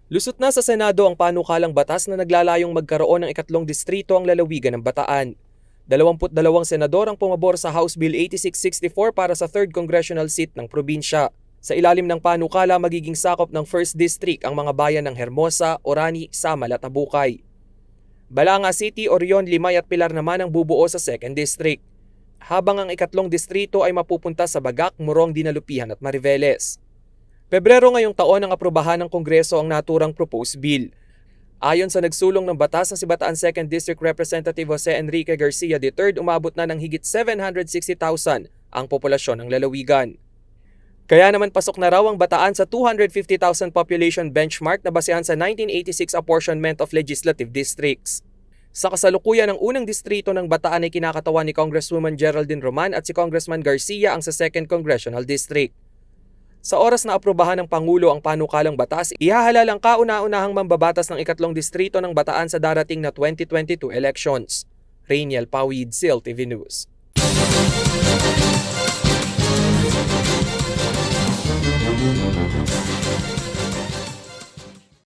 Lusot na sa Senado ang panukalang batas na naglalayong magkaroon ng ikatlong distrito ang lalawigan ng Bataan. 22 senador ang pumabor sa House Bill 8664 para sa 3rd Congressional Seat ng probinsya. Sa ilalim ng panukala, magiging sakop ng 1st District ang mga bayan ng Hermosa, Orani, Samal at Abukay. Balanga City, Orion, Limay at Pilar naman ang bubuo sa 2nd District. Habang ang ikatlong distrito ay mapupunta sa Bagak, Morong, Dinalupihan at Mariveles. Pebrero ngayong taon ang aprubahan ng Kongreso ang naturang proposed bill. Ayon sa nagsulong ng batas na si Bataan 2nd District Representative Jose Enrique Garcia III, umabot na ng higit 760,000 ang populasyon ng lalawigan. Kaya naman pasok na raw ang Bataan sa 250,000 population benchmark na basehan sa 1986 apportionment of legislative districts. Sa kasalukuyan, ang unang distrito ng Bataan ay kinakatawan ni Congresswoman Geraldine Roman at si Congressman Garcia ang sa 2nd Congressional District. Sa oras na aprubahan ng Pangulo ang panukalang batas, ihahalal ang kauna-unahang mambabatas ng ikatlong distrito ng Bataan sa darating na 2022 elections. Rainiel Pawid, CIL TV News.